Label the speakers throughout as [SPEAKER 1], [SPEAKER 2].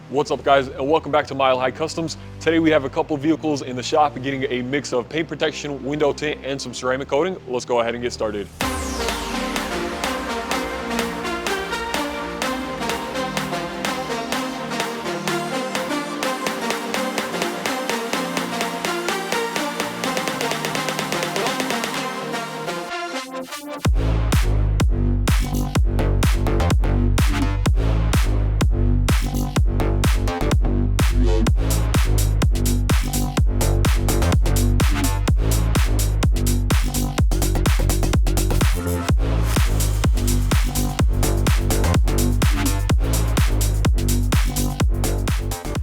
[SPEAKER 1] What's up, guys, and welcome back to Mile High Customs. Today we have a couple vehicles in the shop getting a mix of paint protection, window tint, and some ceramic coating. Let's go ahead and get started.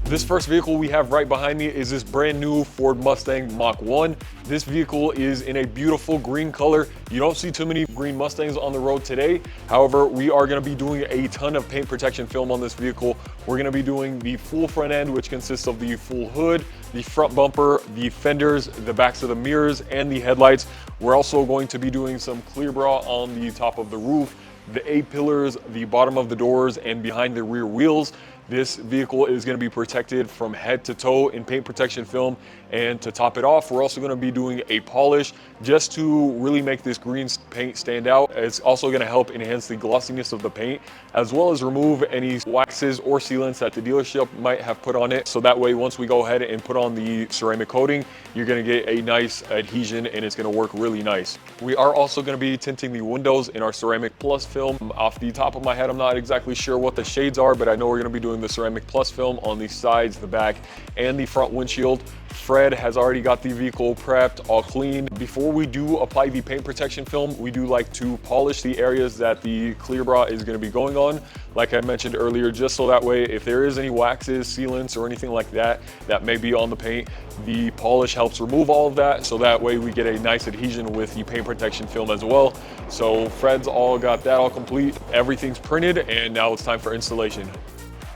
[SPEAKER 1] This first vehicle we have right behind me is this brand new Ford Mustang Mach 1. This vehicle is in a beautiful green color. You don't see too many green Mustangs on the road today. However, we are going to be doing a ton of paint protection film on this vehicle. We're going to be doing the full front end, which consists of the full hood, the front bumper, the fenders, the backs of the mirrors, and the headlights. We're also going to be doing some clear bra on the top of the roof, the A-pillars, the bottom of the doors, and behind the rear wheels. This vehicle is going to be protected from head to toe in paint protection film, and to top it off, we're also going to be doing a polish just to really make this green paint stand out. It's also going to help enhance the glossiness of the paint, as well as remove any waxes or sealants that the dealership might have put on it. So that way, once we go ahead and put on the ceramic coating, you're going to get a nice adhesion and it's going to work really nice. We are also going to be tinting the windows in our ceramic plus film. Off the top of my head, I'm not exactly sure what the shades are, but I know we're going to be doing the ceramic plus film on the sides, the back, and the front windshield. Fred has already got the vehicle prepped, all clean. Before we do apply the paint protection film, we do like to polish the areas that the clear bra is going to be going on, like I mentioned earlier, just so that way if there is any waxes, sealants, or anything like that that may be on the paint, the polish helps remove all of that, so that way we get a nice adhesion with the paint protection film as well. So Fred's all got that all complete, everything's printed, and now it's time for installation.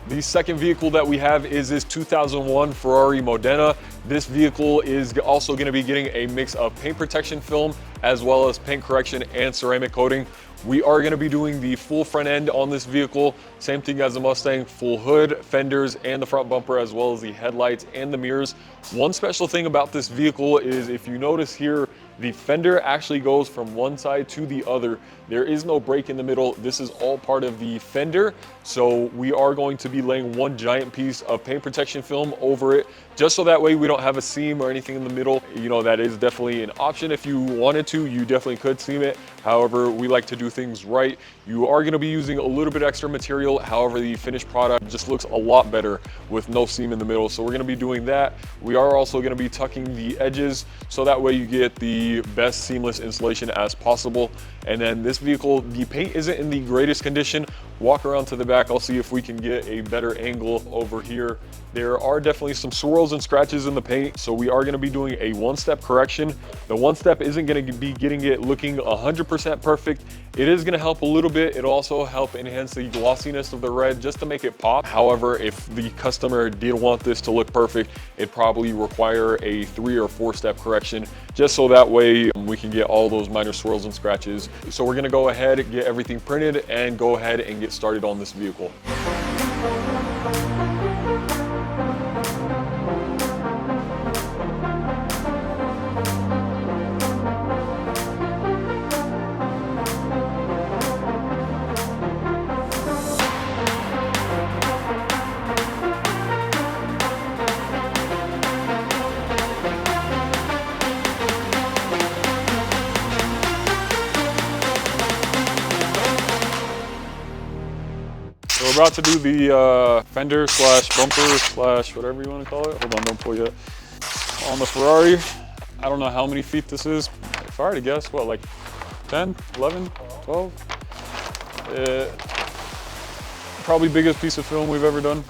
[SPEAKER 1] The second vehicle that we have is this 2001 Ferrari Modena. This vehicle is also going to be getting a mix of paint protection film as well as paint correction and ceramic coating. We are going to be doing the full front end on this vehicle, same thing as the Mustang, full hood, fenders, and the front bumper, as well as the headlights and the mirrors. One special thing about this vehicle is, if you notice here, the fender actually goes from one side to the other. There is no break in the middle. This is all part of the fender. So we are going to be laying one giant piece of paint protection film over it, just so that way we don't have a seam or anything in the middle. You know, that is definitely an option. If you wanted to, you definitely could seam it. However, we like to do things right. You are going to be using a little bit extra material. However, the finished product just looks a lot better with no seam in the middle. So we're going to be doing that. We are also going to be tucking the edges, so that way you get the best seamless installation as possible. And then this vehicle, the paint isn't in the greatest condition. Walk around to the back. I'll see if we can get a better angle over here. There are definitely some swirls and scratches in the paint, so we are going to be doing a one-step correction. The one step isn't going to be getting it looking 100% perfect. It is going to help a little bit. It'll also help enhance the glossiness of the red just to make it pop. However, if the customer did want this to look perfect, it'd probably require a 3 or 4 step correction, just so that way we can get all those minor swirls and scratches. So we're going to go ahead and get everything printed and go ahead and get started on this vehicle. So we're about to do the fender slash bumper slash whatever you want to call it. Hold on, don't pull yet. On the Ferrari, I don't know how many feet this is. If I were to guess, what, like 10, 11, 12? Probably biggest piece of film we've ever done.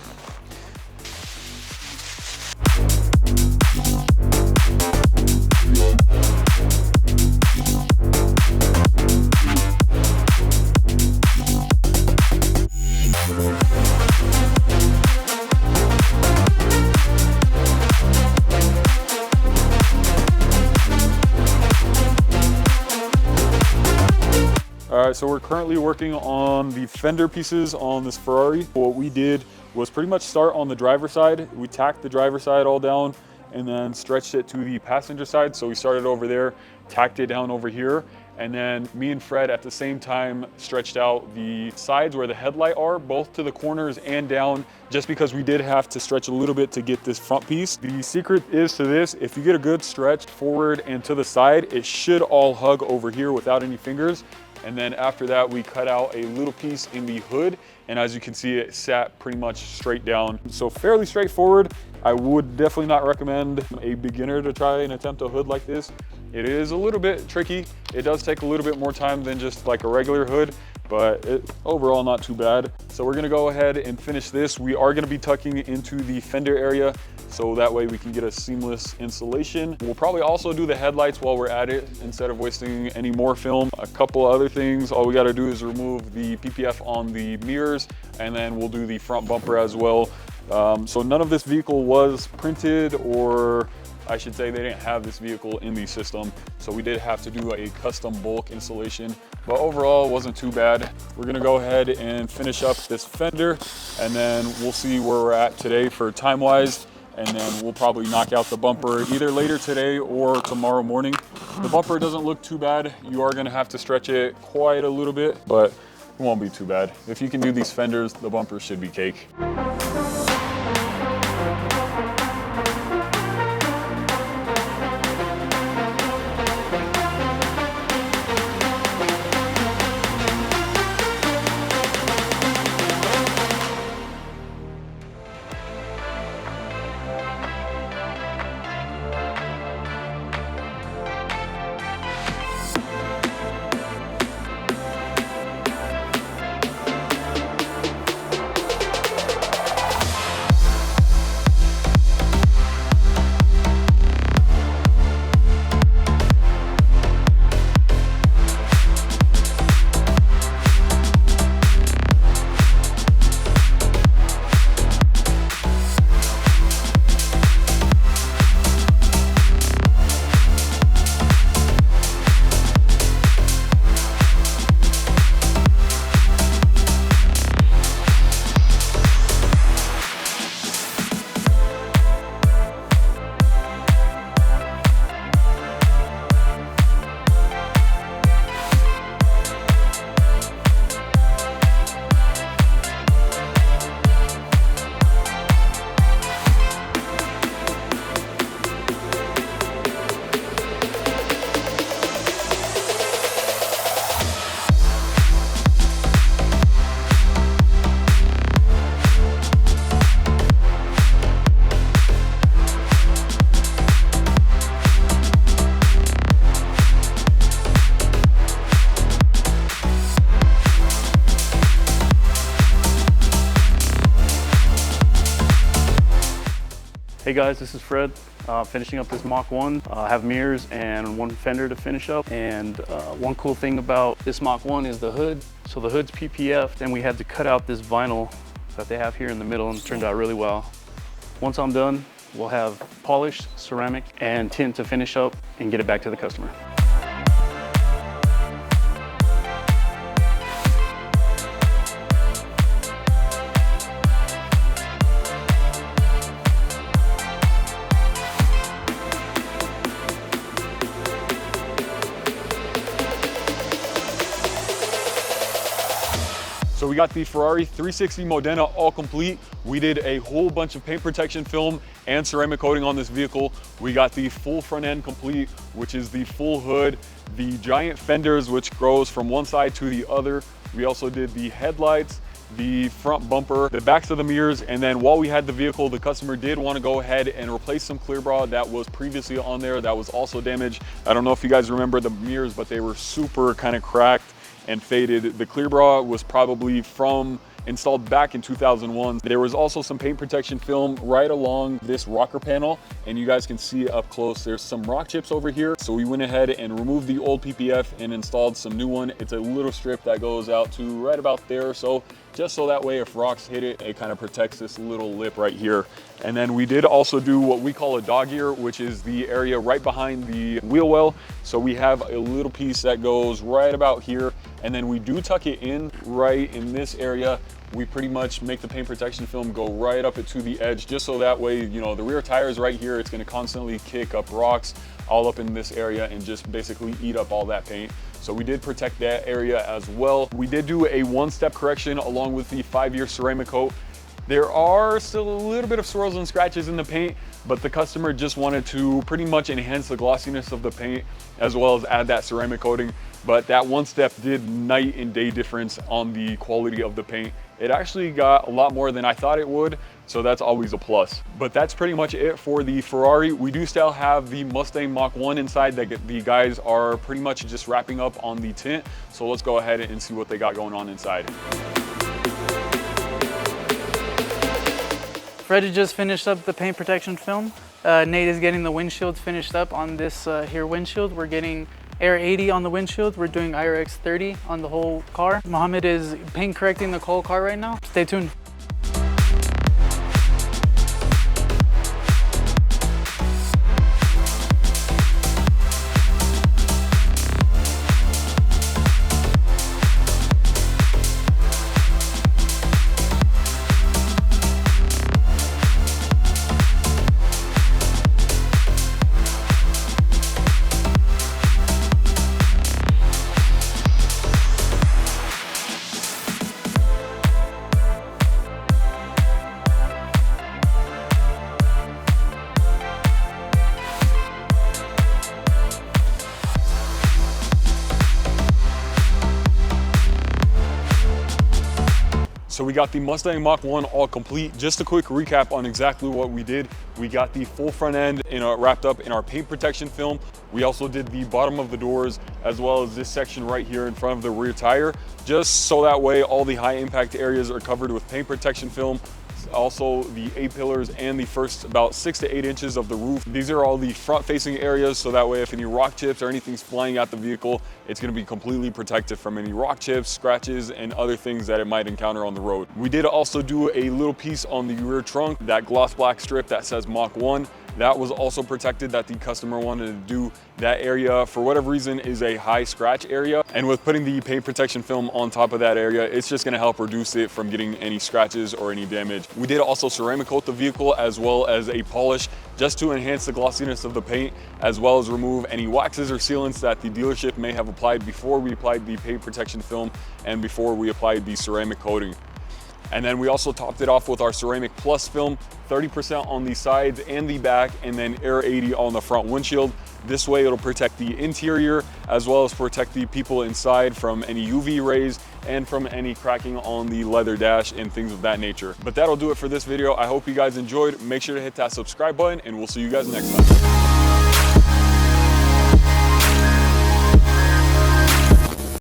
[SPEAKER 1] All right, so we're currently working on the fender pieces on this Ferrari. What we did was pretty much start on the driver's side. We tacked the driver's side all down and then stretched it to the passenger side. So we started over there, tacked it down over here, and then me and Fred at the same time stretched out the sides where the headlight are, both to the corners and down, just because we did have to stretch a little bit to get this front piece. The secret is to this: if you get a good stretch forward and to the side, it should all hug over here without any fingers. And then after that, we cut out a little piece in the hood, and as you can see, it sat pretty much straight down. So fairly straightforward. I would definitely not recommend a beginner to try and attempt a hood like this. It is a little bit tricky. It does take a little bit more time than just like a regular hood, but overall not too bad. So we're gonna go ahead and finish this. We are gonna be tucking into the fender area, so that way we can get a seamless installation. We'll probably also do the headlights while we're at it instead of wasting any more film. A couple other things, all we gotta do is remove the PPF on the mirrors, and then we'll do the front bumper as well. So none of this vehicle was printed, or I should say they didn't have this vehicle in the system. So we did have to do a custom bulk installation, but overall it wasn't too bad. We're gonna go ahead and finish up this fender, and then we'll see where we're at today for time-wise. And then we'll probably knock out the bumper either later today or tomorrow morning. The bumper doesn't look too bad. You are gonna have to stretch it quite a little bit, but it won't be too bad. If you can do these fenders, the bumper should be cake.
[SPEAKER 2] Hey guys, this is Fred, finishing up this Mach 1. I have mirrors and one fender to finish up. And one cool thing about this Mach 1 is the hood. So the hood's PPF'd, and we had to cut out this vinyl that they have here in the middle, and it turned out really well. Once I'm done, we'll have polished ceramic and tint to finish up and get it back to the customer.
[SPEAKER 1] So we got the Ferrari 360 Modena all complete. We did a whole bunch of paint protection film and ceramic coating on this vehicle. We got the full front end complete, which is the full hood, the giant fenders, which goes from one side to the other. We also did the headlights, the front bumper, the backs of the mirrors, and then while we had the vehicle, the customer did want to go ahead and replace some clear bra that was previously on there that was also damaged. I don't know if you guys remember the mirrors, but they were super kind of cracked and faded. The clear bra was probably installed back in 2001. There was also some paint protection film right along this rocker panel, and you guys can see up close, there's some rock chips over here. So we went ahead and removed the old PPF and installed some new one. It's a little strip that goes out to right about there. So just so that way if rocks hit it, it kind of protects this little lip right here. And then we did also do what we call a dog ear, which is the area right behind the wheel well. So we have a little piece that goes right about here, and then we do tuck it in right in this area we pretty much make the paint protection film go right up to the edge, just so that way, you know, the rear tires right here, it's gonna constantly kick up rocks all up in this area and just basically eat up all that paint. So we did protect that area as well. We did do a one-step correction along with the 5-year ceramic coat. There are still a little bit of swirls and scratches in the paint, but the customer just wanted to pretty much enhance the glossiness of the paint as well as add that ceramic coating. But that one step did night and day difference on the quality of the paint. It actually got a lot more than I thought it would, so that's always a plus. But that's pretty much it for the Ferrari. We do still have the Mustang Mach 1 inside that the guys are pretty much just wrapping up on the tint. So let's go ahead and see what they got going on inside.
[SPEAKER 3] Fred just finished up the paint protection film. Nate is getting the windshield finished up on this here windshield. We're getting Air 80 on the windshield. We're doing IRX 30 on the whole car. Mohammed is paint correcting the whole car right now. Stay tuned.
[SPEAKER 1] So we got the Mustang Mach 1 all complete. Just a quick recap on exactly what we did. We got the full front end wrapped up in our paint protection film. We also did the bottom of the doors as well as this section right here in front of the rear tire, just so that way all the high impact areas are covered with paint protection film. Also the A-pillars and the first about 6 to 8 inches of the roof. These are all the front facing areas, so that way if any rock chips or anything's flying at the vehicle, it's going to be completely protected from any rock chips, scratches, and other things that it might encounter on the road. We did also do a little piece on the rear trunk, that gloss black strip that says Mach 1. That was also protected, that the customer wanted to do. That area, for whatever reason, is a high scratch area. And with putting the paint protection film on top of that area, it's just gonna help reduce it from getting any scratches or any damage. We did also ceramic coat the vehicle as well as a polish, just to enhance the glossiness of the paint, as well as remove any waxes or sealants that the dealership may have applied before we applied the paint protection film and before we applied the ceramic coating. And then we also topped it off with our Ceramic Plus film, 30% on the sides and the back, and then Air 80 on the front windshield. This way it'll protect the interior as well as protect the people inside from any UV rays and from any cracking on the leather dash and things of that nature. But that'll do it for this video. I hope you guys enjoyed. Make sure to hit that subscribe button and we'll see you guys next time.